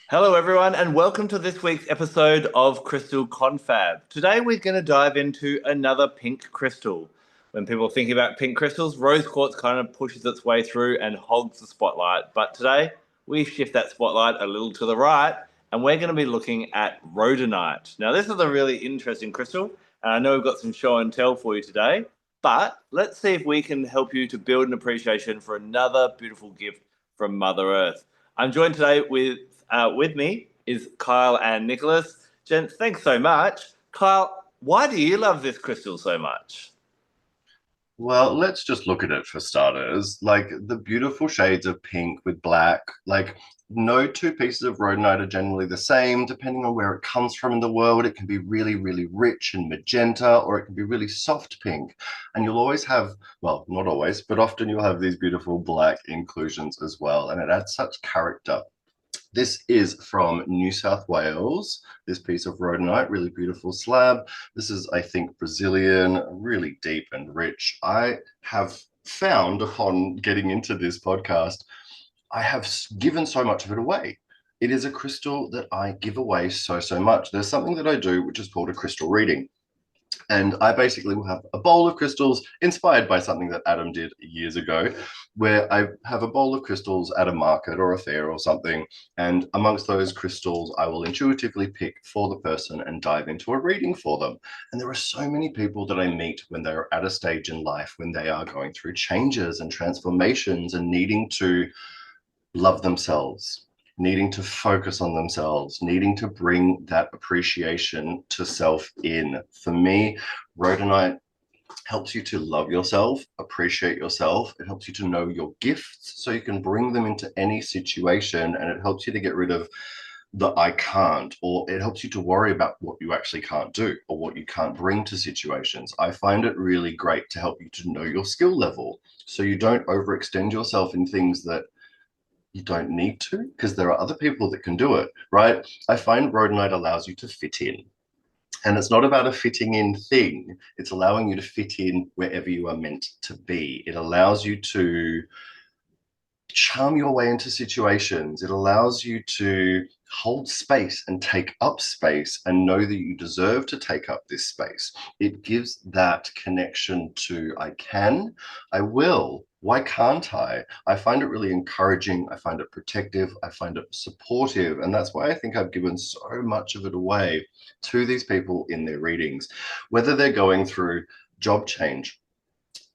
Hello, everyone, and welcome to this week's episode of Crystal Confab. Today, we're going to dive into another pink crystal. When people think about pink crystals, rose quartz kind of pushes its way through and hogs the spotlight. But today, we shift that spotlight a little to the right, and we're going to be looking at rhodonite. Now, this is a really interesting crystal, and I know we've got some show and tell for you today. But let's see if we can help you to build an appreciation for another beautiful gift from Mother Earth. I'm joined today with me is Kyle and Nicholas. Gents, thanks so much. Kyle, why do you love this crystal so much? Well, let's just look at it for starters. Like the beautiful shades of pink with black, like no two pieces of rhodonite are generally the same. Depending on where it comes from in the world, it can be really, really rich and magenta, or it can be really soft pink. And you'll always have, well, not always, but often you'll have these beautiful black inclusions as well. And it adds such character. This is from New South Wales, this piece of rhodonite, really beautiful slab. This is, I think, Brazilian, really deep and rich. I have found upon getting into this podcast, I have given so much of it away. It is a crystal that I give away so much. There's something that I do which is called a crystal reading. And I basically will have a bowl of crystals inspired by something that Adam did years ago, where I have a bowl of crystals at a market or a fair or something. And amongst those crystals, I will intuitively pick for the person and dive into a reading for them. And there are so many people that I meet when they're at a stage in life when they are going through changes and transformations and needing to love themselves, needing to focus on themselves, needing to bring that appreciation to self in. For me, rhodonite helps you to love yourself, appreciate yourself. It helps you to know your gifts so you can bring them into any situation, and it helps you to get rid of the I can't, or it helps you to worry about what you actually can't do or what you can't bring to situations. I find it really great to help you to know your skill level so you don't overextend yourself in things that you don't need to, because there are other people that can do it, right? I find rhodonite allows you to fit in. And it's not about a fitting in thing. It's allowing you to fit in wherever you are meant to be. It allows you to charm your way into situations. It allows you to hold space and take up space and know that you deserve to take up this space. It gives that connection to I can, I will. Why can't I? I find it really encouraging. I find it protective. I find it supportive. And that's why I think I've given so much of it away to these people in their readings, whether they're going through job change,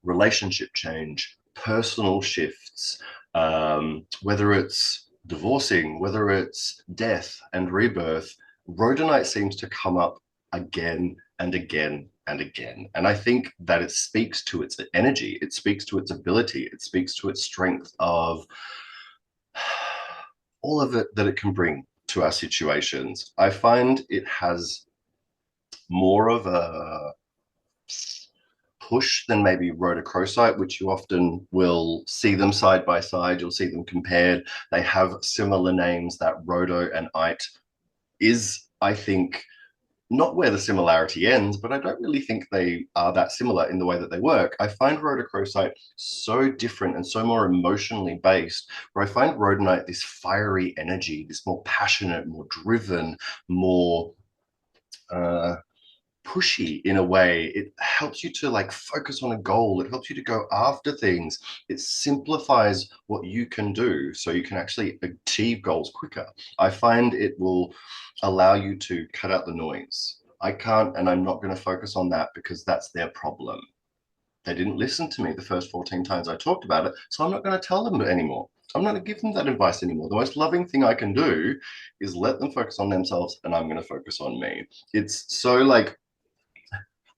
relationship change, personal shifts, whether it's divorcing, whether it's death and rebirth. Rhodonite seems to come up again and again and again. And I think that it speaks to its energy, it speaks to its ability, it speaks to its strength of all of it that it can bring to our situations. I find it has more of a push than maybe rhodochrosite, which you often will see them side by side. You'll see them compared. They have similar names. That rhodo and ite is, I think, not where the similarity ends, but I don't really think they are that similar in the way that they work. I find rhodochrosite so different and so more emotionally based, where I find rhodonite this fiery energy, this more passionate, more driven, more uh, pushy in a way. It helps you to like focus on a goal. It helps you to go after things. It simplifies what you can do so you can actually achieve goals quicker. I find it will allow you to cut out the noise. I can't, and I'm not going to focus on that because that's their problem. They didn't listen to me the first 14 times I talked about it, so I'm not going to tell them anymore. I'm not going to give them that advice anymore. The most loving thing I can do is let them focus on themselves, and I'm going to focus on me. It's so like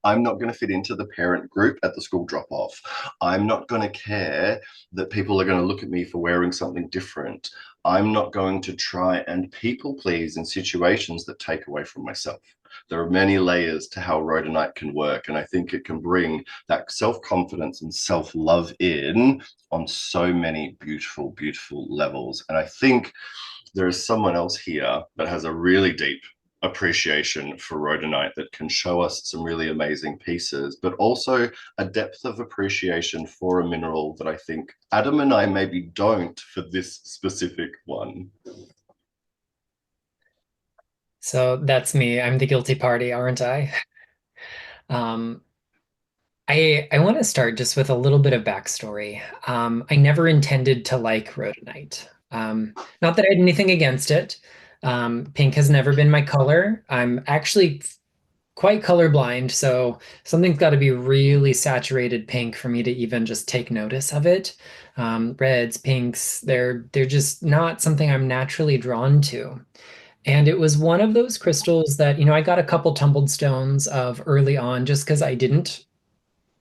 I'm not going to fit into the parent group at the school drop off. I'm not going to care that people are going to look at me for wearing something different. I'm not going to try and people please in situations that take away from myself. There are many layers to how rhodonite can work, and I think it can bring that self-confidence and self-love in on so many beautiful, beautiful levels. And I think there is someone else here that has a really deep appreciation for rhodonite that can show us some really amazing pieces, but also a depth of appreciation for a mineral that I think Adam and I maybe don't for this specific one. So that's me. I'm the guilty party, aren't I? Um, I want to start just with a little bit of backstory. I never intended to like rhodonite. Not that I had anything against it. Pink has never been my color. I'm actually quite colorblind, so something's got to be really saturated pink for me to even just take notice of it. Reds, pinks, they're just not something I'm naturally drawn to. And it was one of those crystals that, I got a couple tumbled stones of early on just because I didn't.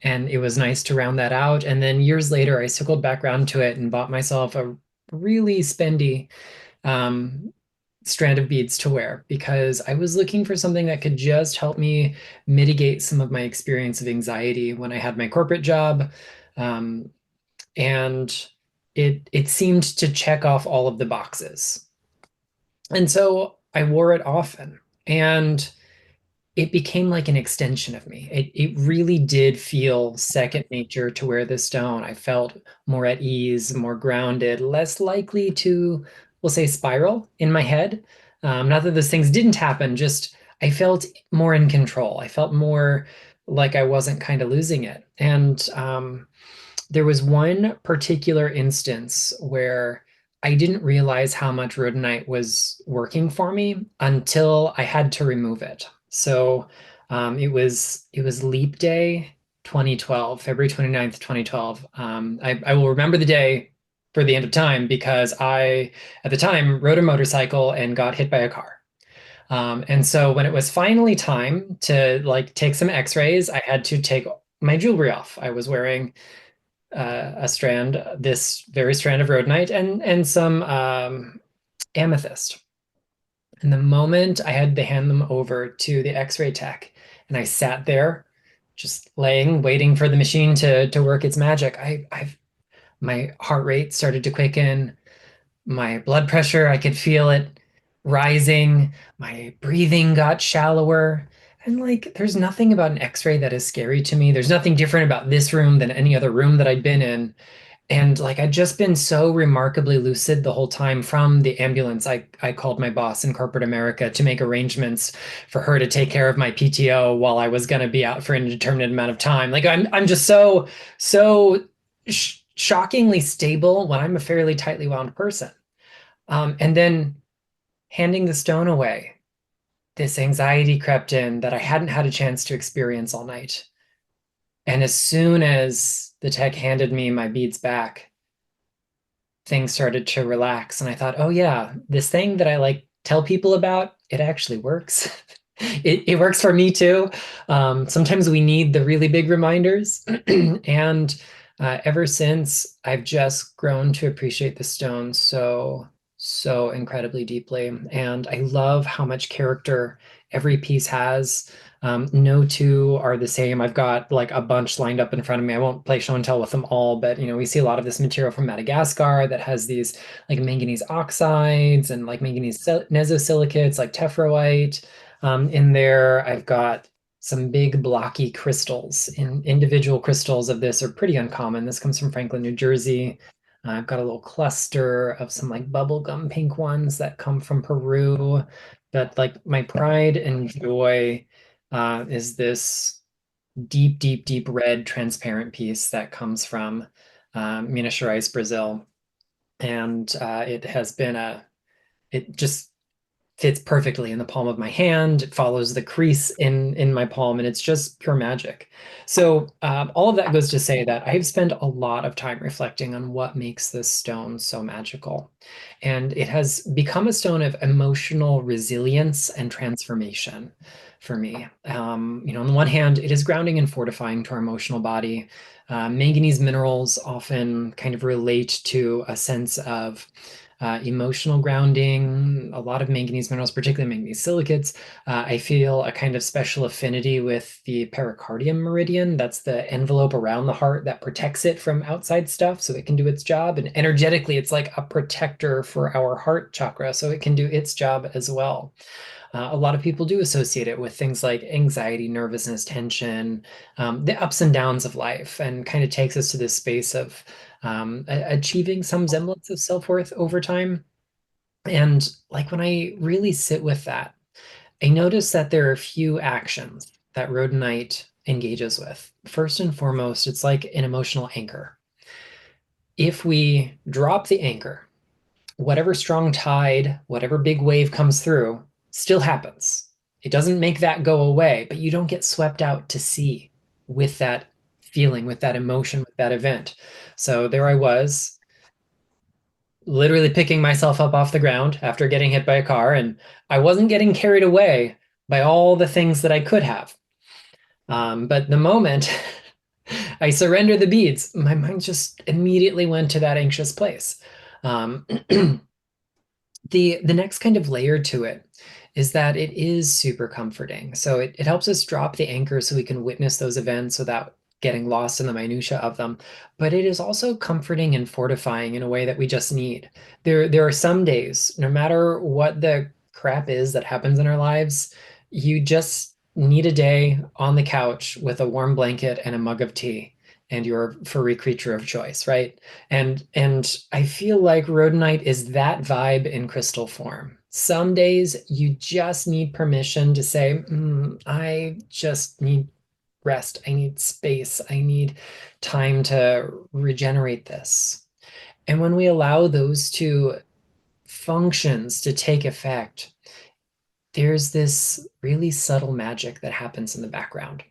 And it was nice to round that out. And then years later, I circled back around to it and bought myself a really spendy um, strand of beads to wear because I was looking for something that could just help me mitigate some of my experience of anxiety when I had my corporate job. Um, and it seemed to check off all of the boxes. And so I wore it often. And it became like an extension of me. It really did feel second nature to wear this stone. I felt more at ease, more grounded, less likely to, we'll say, spiral in my head. Not that those things didn't happen, just I felt more in control. I felt more like I wasn't kind of losing it. And there was one particular instance where I didn't realize how much rhodonite was working for me until I had to remove it. So it was Leap Day 2012, February 29th, 2012. I will remember the day for the end of time because I, at the time, rode a motorcycle and got hit by a car. And so when it was finally time to like take some x-rays, I had to take my jewelry off. I was wearing a strand, this very strand of rhodonite, and some amethyst. And the moment I had to hand them over to the X-ray tech, and I sat there, just laying, waiting for the machine to work its magic, my heart rate started to quicken, my blood pressure, I could feel it rising, my breathing got shallower. And like, there's nothing about an X-ray that is scary to me. There's nothing different about this room than any other room that I'd been in. And like I'd just been so remarkably lucid the whole time from the ambulance. I called my boss in corporate America to make arrangements for her to take care of my PTO while I was going to be out for an indeterminate amount of time. Like I'm just so shockingly stable when I'm a fairly tightly wound person. And then handing the stone away, this anxiety crept in that I hadn't had a chance to experience all night. And as soon as the tech handed me my beads back, things started to relax. And I thought, oh, yeah, this thing that I like tell people about, it actually works. It works for me too. Sometimes we need the really big reminders. And ever since, I've just grown to appreciate the stone so incredibly deeply. And I love how much character every piece has. No two are the same. I've got like a bunch lined up in front of me. I won't play show and tell with them all, but we see a lot of this material from Madagascar that has these like manganese oxides and like manganese nesosilicates like tephroite. In there, I've got some big blocky crystals. Individual crystals of this are pretty uncommon. This comes from Franklin, New Jersey. I've got a little cluster of some like bubblegum pink ones that come from Peru. But like my pride and joy is this deep, deep, deep red transparent piece that comes from Minas Gerais, Brazil. And it just fits perfectly in the palm of my hand. It follows the crease in my palm, and it's just pure magic. So all of that goes to say that I've spent a lot of time reflecting on what makes this stone so magical, and it has become a stone of emotional resilience and transformation for me. On the one hand, it is grounding and fortifying to our emotional body. Manganese minerals often kind of relate to a sense of emotional grounding, a lot of manganese minerals, particularly manganese silicates. I feel a kind of special affinity with the pericardium meridian. That's the envelope around the heart that protects it from outside stuff so it can do its job. And energetically, it's like a protector for our heart chakra so it can do its job as well. A lot of people do associate it with things like anxiety, nervousness, tension, the ups and downs of life, and kind of takes us to this space of achieving some semblance of self-worth over time. And like when I really sit with that, I noticed that there are a few actions that rhodonite engages with. First and foremost, it's like an emotional anchor. If we drop the anchor, whatever strong tide, whatever big wave comes through, still happens. It doesn't make that go away, but you don't get swept out to sea with that feeling, with that emotion, with that event. So there I was, literally picking myself up off the ground after getting hit by a car, and I wasn't getting carried away by all the things that I could have. But the moment I surrendered the beads, my mind just immediately went to that anxious place. Um, the next kind of layer to it is that it is super comforting. So it helps us drop the anchor so we can witness those events without getting lost in the minutia of them. But it is also comforting and fortifying in a way that we just need. There are some days, no matter what the crap is that happens in our lives, you just need a day on the couch with a warm blanket and a mug of tea and your furry creature of choice, right? And I feel like rhodonite is that vibe in crystal form. Some days you just need permission to say, I just need rest. I need space. I need time to regenerate this. And when we allow those two functions to take effect, there's this really subtle magic that happens in the background.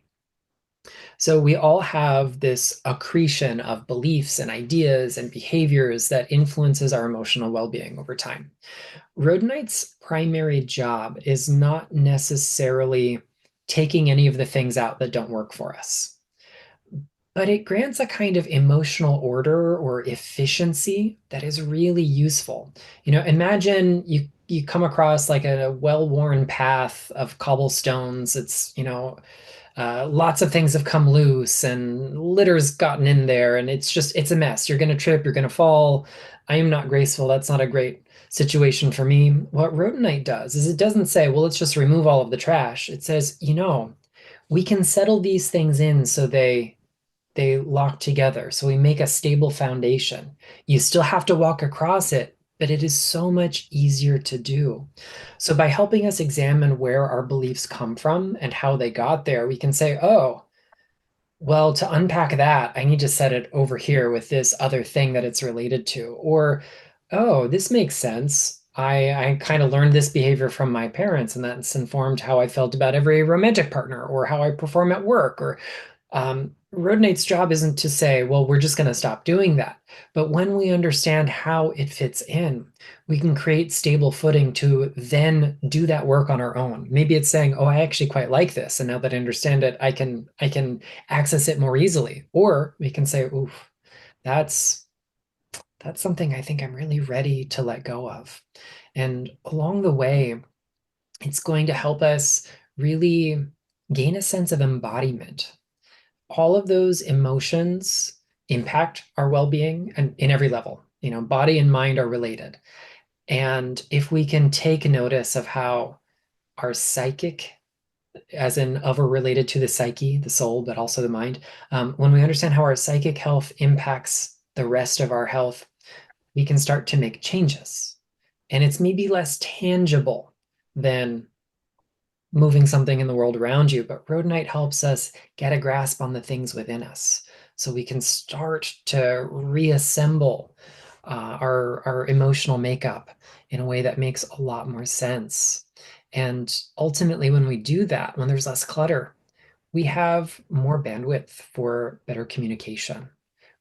So we all have this accretion of beliefs and ideas and behaviors that influences our emotional well-being over time. Rhodonite's primary job is not necessarily taking any of the things out that don't work for us, but it grants a kind of emotional order or efficiency that is really useful. Imagine you come across like a well-worn path of cobblestones. It's, lots of things have come loose and litter's gotten in there, and it's a mess. You're going to trip, you're going to fall. I am not graceful. That's not a great situation for me. What rhodonite does is it doesn't say, well, let's just remove all of the trash. It says, we can settle these things in so they lock together. So we make a stable foundation. You still have to walk across it, but it is so much easier to do. So by helping us examine where our beliefs come from and how they got there, we can say, oh, well, to unpack that, I need to set it over here with this other thing that it's related to. Or, oh, this makes sense. I kind of learned this behavior from my parents, and that's informed how I felt about every romantic partner or how I perform at work. Or Rhodonite's job isn't to say, well, we're just going to stop doing that. But when we understand how it fits in, we can create stable footing to then do that work on our own. Maybe it's saying, oh, I actually quite like this. And now that I understand it, I can access it more easily. Or we can say, oof, that's something I think I'm really ready to let go of. And along the way, it's going to help us really gain a sense of embodiment. All of those emotions impact our well-being and in every level. Body and mind are related. And if we can take notice of how our psychic, as in of or related to the psyche, the soul, but also the mind, when we understand how our psychic health impacts the rest of our health, we can start to make changes. And it's maybe less tangible than moving something in the world around you, but rhodonite helps us get a grasp on the things within us so we can start to reassemble our emotional makeup in a way that makes a lot more sense. And ultimately, when we do that, when there's less clutter, we have more bandwidth for better communication.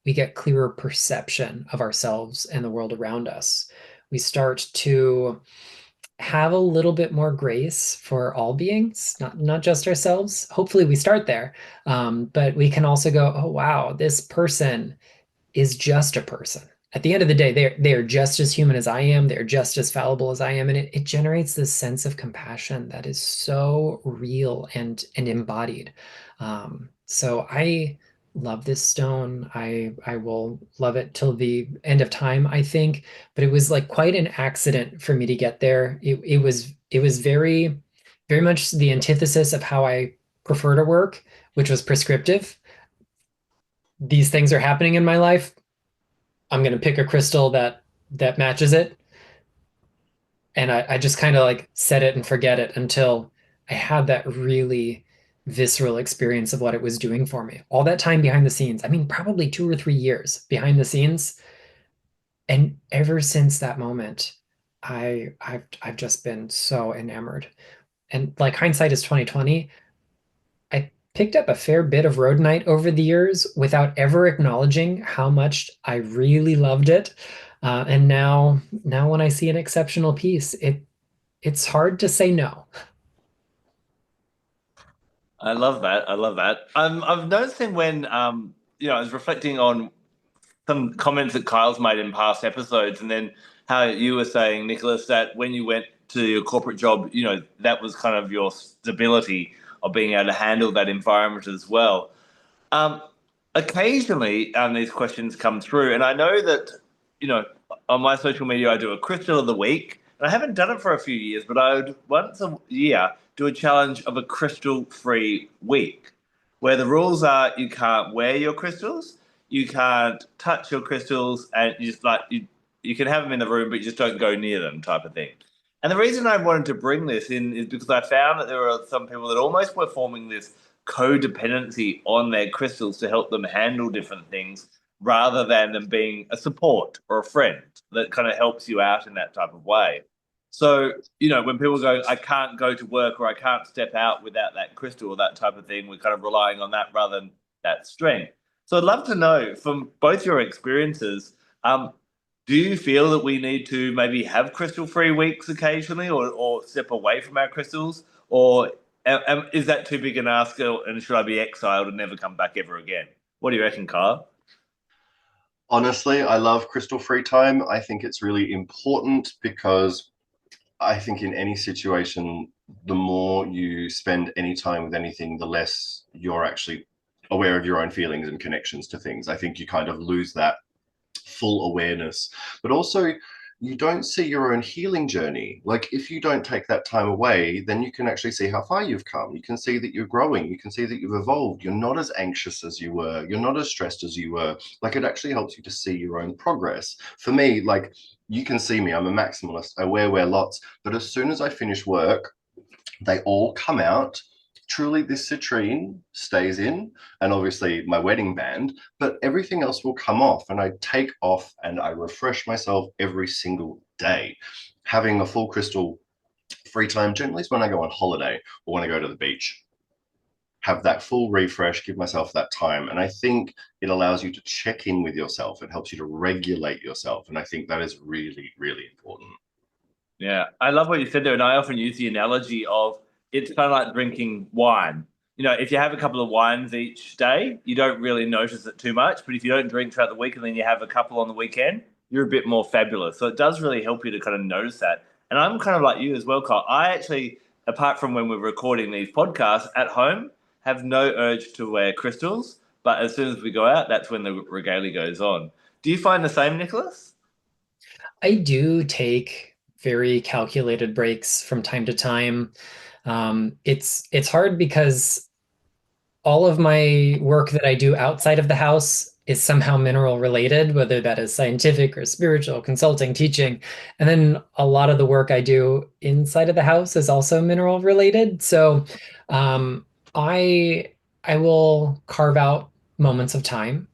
We get clearer perception of ourselves and the world around us. We start to have a little bit more grace for all beings, not just ourselves. Hopefully we start there. But we can also go, oh, wow, this person is just a person. At the end of the day, they are just as human as I am. They're just as fallible as I am. And it generates this sense of compassion that is so real and embodied. So I love this stone. I will love it till the end of time, I think. But it was like quite an accident for me to get there. It was very, very much the antithesis of how I prefer to work, which was prescriptive. These things are happening in my life. I'm going to pick a crystal that matches it. And I just kind of like set it and forget it until I had that really visceral experience of what it was doing for me. All that time behind the scenes, I mean, probably 2 or 3 years behind the scenes. And ever since that moment, I've just been so enamored. And like hindsight is 2020. I picked up a fair bit of Rhodonite over the years without ever acknowledging how much I really loved it. And now when I see an exceptional piece, it's hard to say no. I love that. I love that. I've noticing when I was reflecting on some comments that Kyle's made in past episodes, and then how you were saying, Nicholas, that when you went to your corporate job, that was kind of your stability of being able to handle that environment as well. Um, Occasionally, these questions come through, and I know that you know on my social media I do a crystal of the week, and I haven't done it for a few years, but I would once a year do a challenge of a crystal-free week, where the rules are you can't wear your crystals, you can't touch your crystals, and you just you can have them in the room, but you just don't go near them, type of thing. And the reason I wanted to bring this in is because I found that there were some people that almost were forming this codependency on their crystals to help them handle different things rather than them being a support or a friend that kind of helps you out in that type of way. So, when people go, I can't go to work or I can't step out without that crystal or that type of thing, we're kind of relying on that rather than that strength. So I'd love to know from both your experiences, do you feel that we need to maybe have crystal free weeks occasionally or step away from our crystals? Or is that too big an ask and should I be exiled and never come back ever again? What do you reckon, Kyle? Honestly, I love crystal free time. I think it's really important because I think in any situation, the more you spend any time with anything, the less you're actually aware of your own feelings and connections to things. I think you kind of lose that full awareness, but also you don't see your own healing journey. Like if you don't take that time away, then you can actually see how far you've come. You can see that you're growing. You can see that you've evolved. You're not as anxious as you were. You're not as stressed as you were. Like it actually helps you to see your own progress. For me, like you can see me, I'm a maximalist. I wear lots, but as soon as I finish work, they all come out. Truly, this citrine stays in, and obviously my wedding band, but everything else will come off. And I take off and I refresh myself every single day. Having a full crystal free time generally is when I go on holiday or when I go to the beach. Have that full refresh, give myself that time. And I think it allows you to check in with yourself. It helps you to regulate yourself. And I think that is really, really important. Yeah, I love what you said there, and I often use the analogy of it's kind of like drinking wine. If you have a couple of wines each day, you don't really notice it too much. But if you don't drink throughout the week and then you have a couple on the weekend, you're a bit more fabulous. So it does really help you to kind of notice that. And I'm kind of like you as well, Kyle. I actually, apart from when we're recording these podcasts at home, have no urge to wear crystals. But as soon as we go out, that's when the regalia goes on. Do you find the same, Nicholas? I do take very calculated breaks from time to time. It's hard because all of my work that I do outside of the house is somehow mineral related, whether that is scientific or spiritual, consulting, teaching. And then a lot of the work I do inside of the house is also mineral related. So um, I I will carve out moments of time.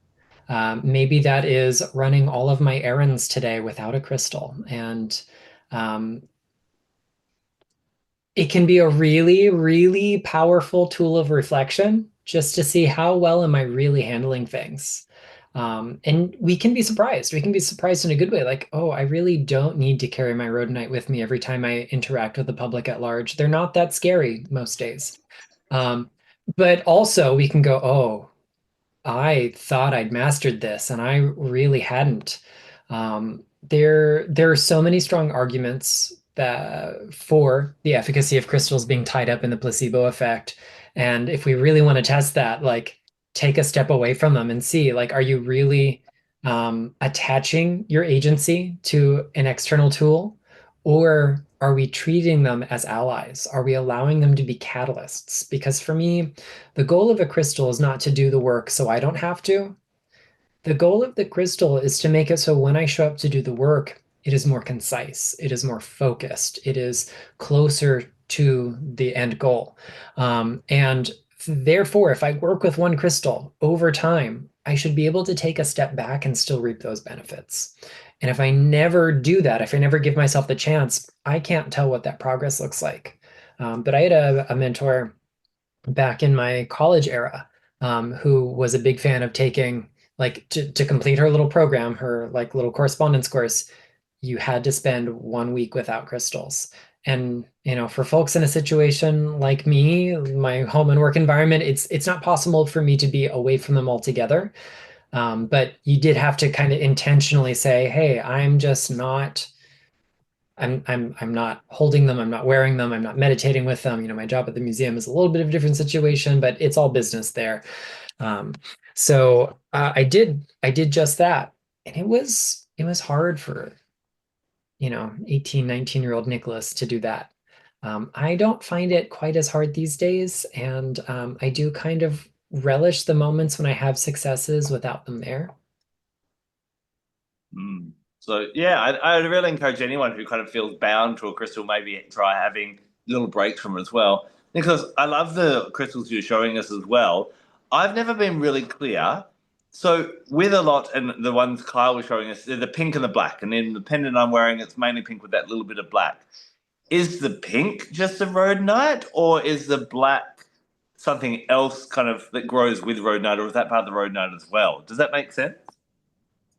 Maybe that is running all of my errands today without a crystal. And um, it can be a really, really powerful tool of reflection just to see how well am I really handling things. And we can be surprised. We can be surprised in a good way, like, oh, I really don't need to carry my rhodonite with me every time I interact with the public at large. They're not that scary most days. Um, but also we can go, oh, I thought I'd mastered this, and I really hadn't. There are so many strong arguments that for the efficacy of crystals being tied up in the placebo effect. And if we really want to test that, like take a step away from them and see, like, are you really attaching your agency to an external tool, or are we treating them as allies? Are we allowing them to be catalysts? Because for me, the goal of a crystal is not to do the work so I don't have to. The goal of the crystal is to make it so when I show up to do the work, it is more concise, it is more focused, it is closer to the end goal. And therefore, if I work with one crystal over time, I should be able to take a step back and still reap those benefits. And if I never do that, if I never give myself the chance, I can't tell what that progress looks like. But I had a mentor back in my college era, who was a big fan of taking, like, to complete her little program, her like little correspondence course, you had to spend 1 week without crystals. And for folks in a situation like me, my home and work environment, it's not possible for me to be away from them altogether. But you did have to kind of intentionally say, hey, I'm not holding them, I'm not wearing them, I'm not meditating with them. My job at the museum is a little bit of a different situation, but it's all business there. So I did just that. And it was hard for 18, 19-year-old Nicholas to do that. I don't find it quite as hard these days, and I do kind of relish the moments when I have successes without them there. Mm. So yeah, I'd really encourage anyone who kind of feels bound to a crystal maybe try having little breaks from it as well. Because I love the crystals you're showing us as well. I've never been really clear. So with a lot, and the ones Kyle was showing us, they're the pink and the black, and then the pendant I'm wearing, it's mainly pink with that little bit of black. Is the pink just a rhodonite, or is the black something else kind of that grows with rhodonite, or is that part of the rhodonite as well? Does that make sense?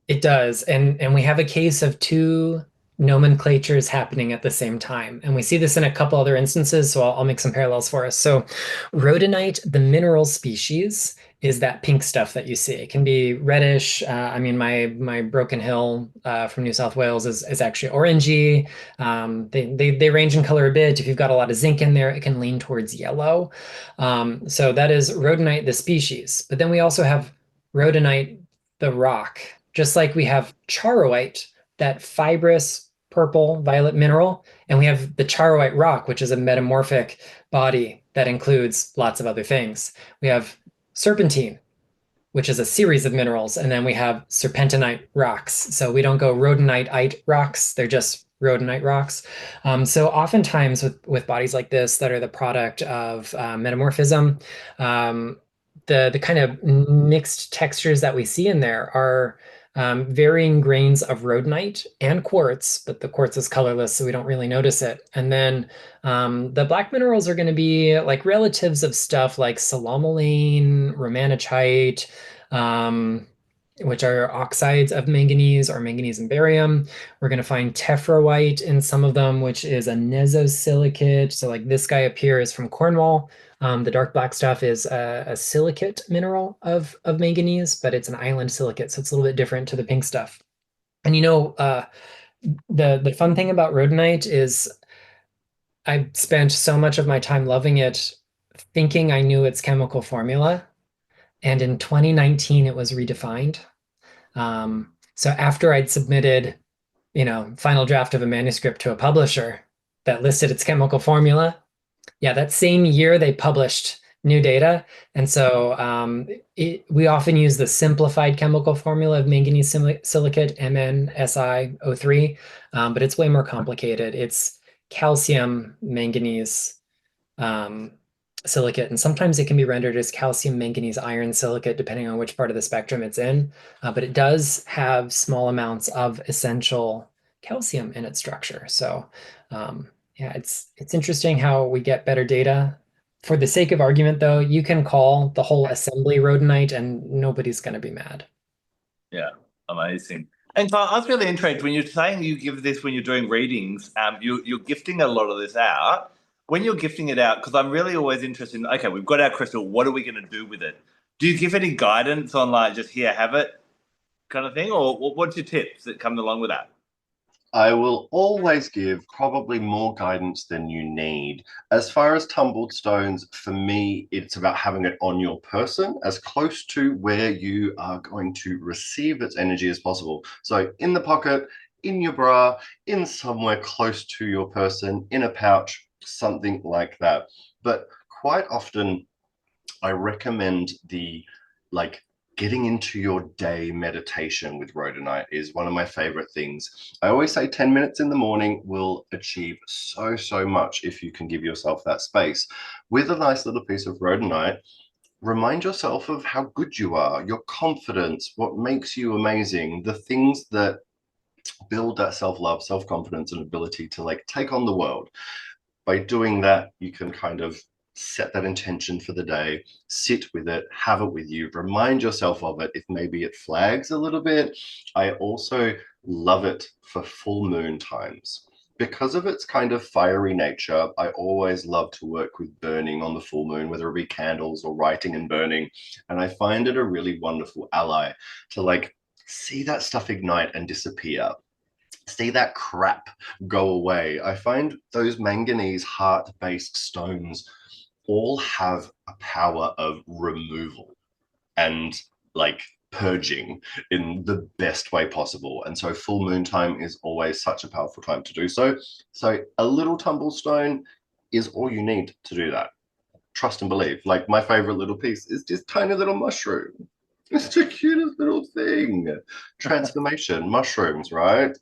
It does, and we have a case of two nomenclatures happening at the same time, and we see this in a couple other instances. So I'll make some parallels for us. So, rhodonite, the mineral species, is that pink stuff that you see. It can be reddish. I mean, my Broken Hill from New South Wales is actually orangey. They range in color a bit. If you've got a lot of zinc in there, it can lean towards yellow. So that is rhodonite, the species. But then we also have rhodonite, the rock. Just like we have charoite, that fibrous purple violet mineral, and we have the charoite rock, which is a metamorphic body that includes lots of other things. We have serpentine, which is a series of minerals, and then we have serpentinite rocks. So we don't go rhodonite-ite rocks, they're just rhodonite rocks. So oftentimes with bodies like this that are the product of metamorphism, the kind of mixed textures that we see in there are varying grains of rhodonite and quartz, but the quartz is colorless, so we don't really notice it. And then the black minerals are going to be like relatives of stuff like salomoline, romanachite, um, which are oxides of manganese or manganese and barium. We're going to find tephroite in some of them, which is a nesosilicate. So like this guy up here is from Cornwall. The dark black stuff is a silicate mineral of manganese, but it's an island silicate, so it's a little bit different to the pink stuff. And the fun thing about rhodonite is I spent so much of my time loving it, thinking I knew its chemical formula, and in 2019 it was redefined. So after I'd submitted, final draft of a manuscript to a publisher that listed its chemical formula, yeah, that same year they published new data. And so we often use the simplified chemical formula of manganese silicate, MnSiO3, but it's way more complicated. It's calcium manganese silicate, and sometimes it can be rendered as calcium manganese iron silicate, depending on which part of the spectrum it's in. But it does have small amounts of essential calcium in its structure. So yeah, it's interesting how we get better data. For the sake of argument, though, you can call the whole assembly rhodonite and nobody's going to be mad. Yeah, amazing. And so I was really intrigued when you're saying you give this when you're doing readings. You're gifting a lot of this out. When you're gifting it out, because I'm really always interested in, okay, we've got our crystal. What are we going to do with it? Do you give any guidance on like just here, have it kind of thing, or what's your tips that come along with that? I will always give probably more guidance than you need. As far as tumbled stones, for me, it's about having it on your person, as close to where you are going to receive its energy as possible. So in the pocket, in your bra, in somewhere close to your person, in a pouch, something like that. But quite often, I recommend the like getting into your day meditation with Rhodonite is one of my favorite things. I always say 10 minutes in the morning will achieve so much if you can give yourself that space. With a nice little piece of Rhodonite, remind yourself of how good you are, your confidence, what makes you amazing, the things that build that self-love, self-confidence, and ability to like take on the world. By doing that, you can kind of set that intention for the day, sit with it, have it with you, remind yourself of it if maybe it flags a little bit. I also love it for full moon times. Because of its kind of fiery nature, I always love to work with burning on the full moon, whether it be candles or writing and burning. And I find it a really wonderful ally to like see that stuff ignite and disappear, see that crap go away. I find those manganese heart-based stones all have a power of removal and like purging in the best way possible. And so full moon time is always such a powerful time to do so. So a little tumble stone is all you need to do that. Trust and believe. Like my favorite little piece is this tiny little mushroom. It's the cutest little thing. Transformation, mushrooms, right?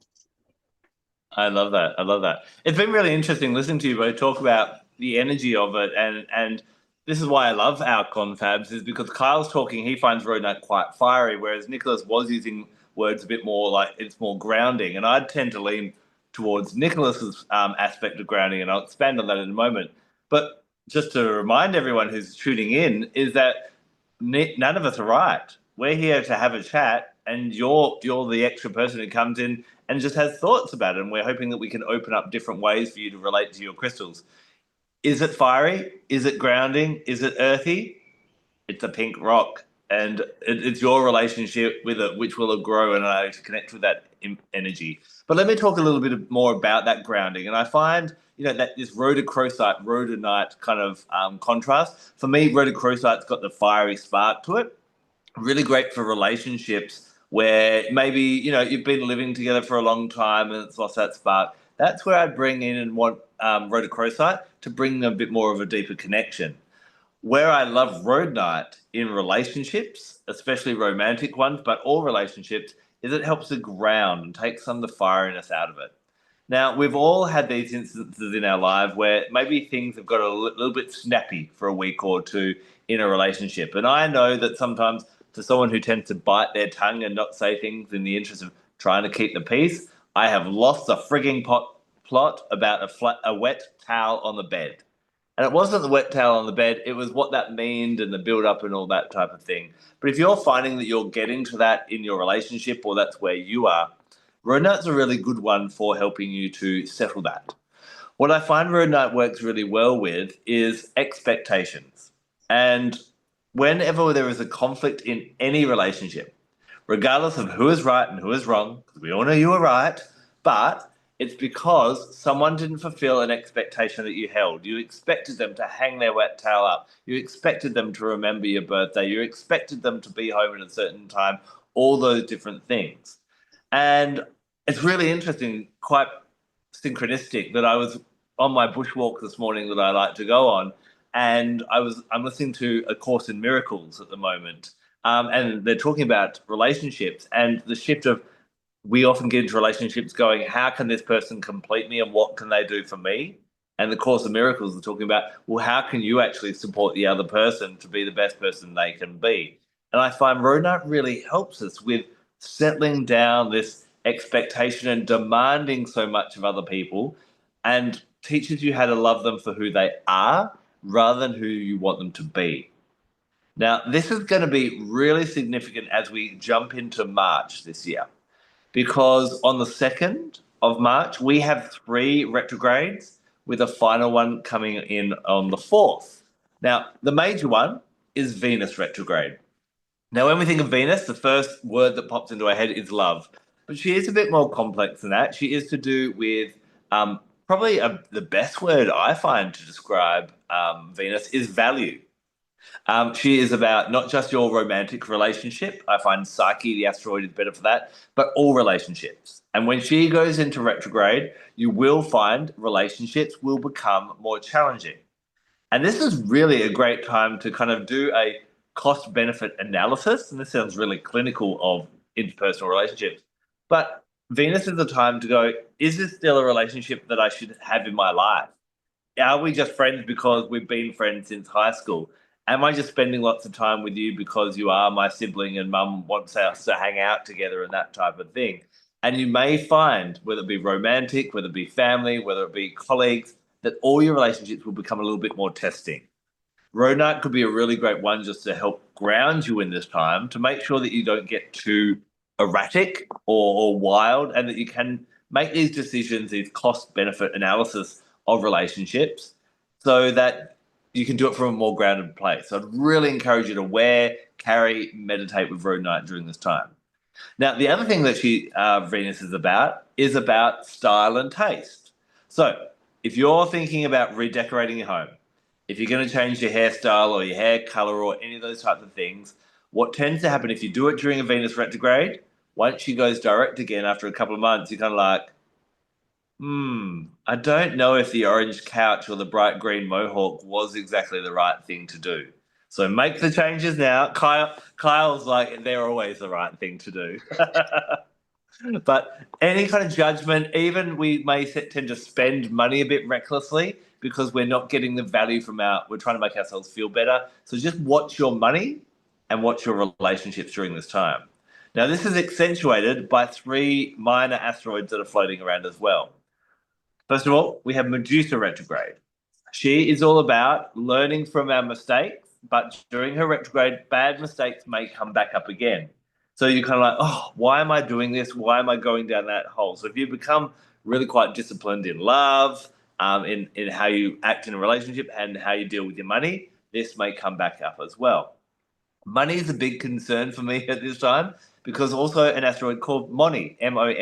I love that. I love that. It's been really interesting listening to you both talk about the energy of it, and this is why I love our confabs, is because Kyle's talking, he finds Rhodonite quite fiery, whereas Nicholas was using words a bit more like it's more grounding, and I'd tend to lean towards Nicholas's aspect of grounding, and I'll expand on that in a moment. But just to remind everyone who's tuning in, is that none of us are right. We're here to have a chat, and you're the extra person who comes in and just has thoughts about it. And we're hoping that we can open up different ways for you to relate to your crystals. Is it fiery? Is it grounding? Is it earthy? It's a pink rock, and it's your relationship with it which will grow and allow you to connect with that energy. But let me talk a little bit more about that grounding. And I find, that this rhodonite kind of contrast. For me, rhodochrosite's got the fiery spark to it. Really great for relationships where maybe, you've been living together for a long time and it's lost that spark. That's where I bring in and want rhodochrosite to bring a bit more of a deeper connection. Where I love rhodonite in relationships, especially romantic ones, but all relationships, is it helps to ground and take some of the fieriness out of it. Now, we've all had these instances in our life where maybe things have got a little bit snappy for a week or two in a relationship. And I know that sometimes to someone who tends to bite their tongue and not say things in the interest of trying to keep the peace, I have lost a frigging plot about a wet towel on the bed. And it wasn't the wet towel on the bed, it was what that meant and the build up and all that type of thing. But if you're finding that you're getting to that in your relationship or that's where you are, Rhodonite's a really good one for helping you to settle that. What I find Rhodonite works really well with is expectations. And whenever there is a conflict in any relationship, regardless of who is right and who is wrong, because we all know you are right, but it's because someone didn't fulfill an expectation that you held. You expected them to hang their wet towel up. You expected them to remember your birthday. You expected them to be home at a certain time, all those different things. And it's really interesting, quite synchronistic, that I was on my bushwalk this morning that I like to go on, and I'm listening to A Course in Miracles at the moment, and they're talking about relationships and the shift of, we often get into relationships going, how can this person complete me and what can they do for me? And the Course of Miracles are talking about, well, how can you actually support the other person to be the best person they can be? And I find Rhodonite really helps us with settling down this expectation and demanding so much of other people, and teaches you how to love them for who they are rather than who you want them to be. Now, this is going to be really significant as we jump into March this year, because on the 2nd of March, we have 3 retrogrades with a final one coming in on the 4th. Now, the major one is Venus retrograde. Now, when we think of Venus, the first word that pops into our head is love. But she is a bit more complex than that. She is to do with probably the best word I find to describe Venus is value. She is about not just your romantic relationship. I find Psyche, the asteroid, is better for that, but all relationships. And when she goes into retrograde, you will find relationships will become more challenging. And this is really a great time to kind of do a cost benefit analysis. And this sounds really clinical of interpersonal relationships. But Venus is the time to go, is this still a relationship that I should have in my life? Are we just friends because we've been friends since high school? Am I just spending lots of time with you because you are my sibling and mum wants us to hang out together and that type of thing? And you may find, whether it be romantic, whether it be family, whether it be colleagues, that all your relationships will become a little bit more testing. Rhodonite could be a really great one just to help ground you in this time to make sure that you don't get too erratic or wild and that you can make these decisions, these cost benefit analysis of relationships so that you can do it from a more grounded place. So I'd really encourage you to wear, carry, meditate with Rhodonite during this time. Now, the other thing that Venus is about style and taste. So, if you're thinking about redecorating your home, if you're going to change your hairstyle or your hair color or any of those types of things, what tends to happen if you do it during a Venus retrograde, once she goes direct again after a couple of months, you're kind of like, I don't know if the orange couch or the bright green mohawk was exactly the right thing to do. So make the changes now. Kyle's like, they're always the right thing to do. But any kind of judgment, even we may tend to spend money a bit recklessly because we're not getting the value we're trying to make ourselves feel better. So just watch your money and watch your relationships during this time. Now, this is accentuated by 3 minor asteroids that are floating around as well. First of all, we have Medusa retrograde. She is all about learning from our mistakes, but during her retrograde, bad mistakes may come back up again. So you're kind of like, oh, why am I doing this? Why am I going down that hole? So if you become really quite disciplined in love, in how you act in a relationship and how you deal with your money, this may come back up as well. Money is a big concern for me at this time because also an asteroid called Moni, Mony,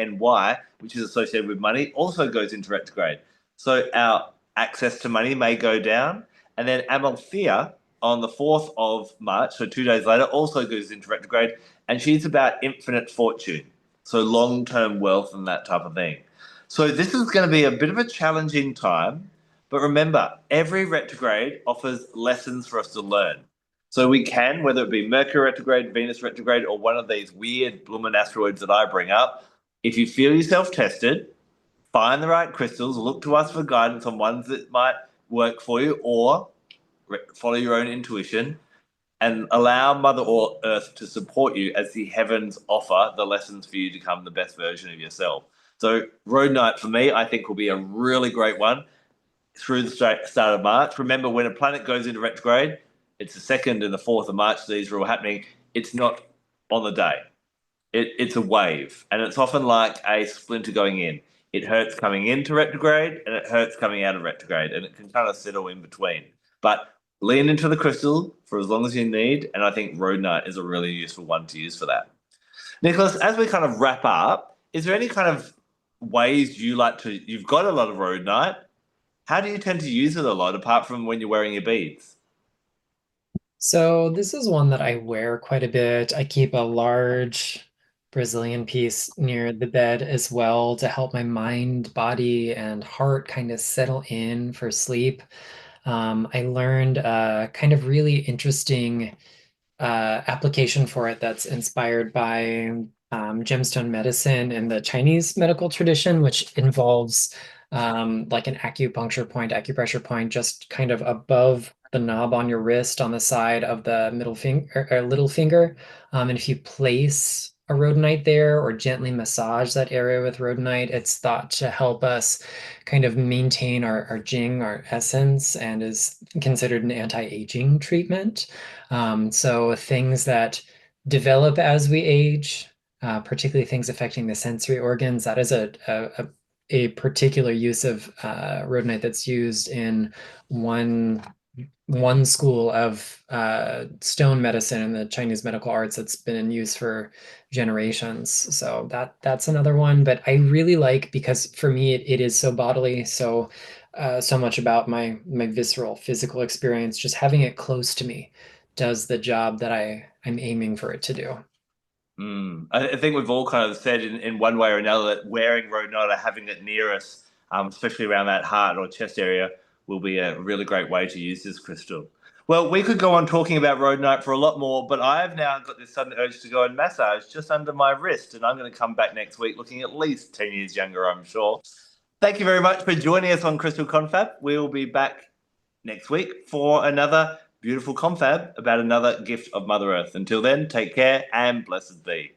which is associated with money, also goes into retrograde. So our access to money may go down. And then Amalthea on the 4th of March, so 2 days later, also goes into retrograde. And she's about infinite fortune, so long-term wealth and that type of thing. So this is going to be a bit of a challenging time. But remember, every retrograde offers lessons for us to learn. So we can, whether it be Mercury retrograde, Venus retrograde, or one of these weird blooming asteroids that I bring up, if you feel yourself tested, find the right crystals, look to us for guidance on ones that might work for you, or follow your own intuition and allow Mother Earth to support you as the heavens offer the lessons for you to become the best version of yourself. So Rhodonite for me, I think will be a really great one through the start of March. Remember, when a planet goes into retrograde, it's the 2nd and the 4th of March. These are all happening. It's not on the day. It's a wave, and it's often like a splinter going in. It hurts coming into retrograde, and it hurts coming out of retrograde, and it can kind of settle in between. But lean into the crystal for as long as you need, and I think Rhodonite is a really useful one to use for that. Nicholas, as we kind of wrap up, is there any kind of ways you like to? You've got a lot of Rhodonite. How do you tend to use it a lot, apart from when you're wearing your beads? So this is one that I wear quite a bit. I keep a large Brazilian piece near the bed as well to help my mind, body, and heart kind of settle in for sleep. I learned a kind of really interesting application for it that's inspired by gemstone medicine in the Chinese medical tradition, which involves like an acupressure point, just kind of above the knob on your wrist on the side of the middle finger or little finger. And if you place a rhodonite there or gently massage that area with rhodonite, it's thought to help us kind of maintain our jing, our essence, and is considered an anti-aging treatment. So things that develop as we age, particularly things affecting the sensory organs, that is a particular use of rhodonite that's used in one one school of stone medicine in the Chinese medical arts that's been in use for generations. So that's another one. But I really like, because for me it is so bodily, so much about my visceral physical experience. Just having it close to me does the job that I'm aiming for it to do. I think we've all kind of said in one way or another that wearing Rhodonite or having it near us, especially around that heart or chest area, will be a really great way to use this crystal. Well, we could go on talking about Rhodonite for a lot more, but I've now got this sudden urge to go and massage just under my wrist, and I'm going to come back next week looking at least 10 years younger, I'm sure. Thank you very much for joining us on Crystal Confab. We'll be back next week for another beautiful confab about another gift of Mother Earth. Until then, take care and blessed be.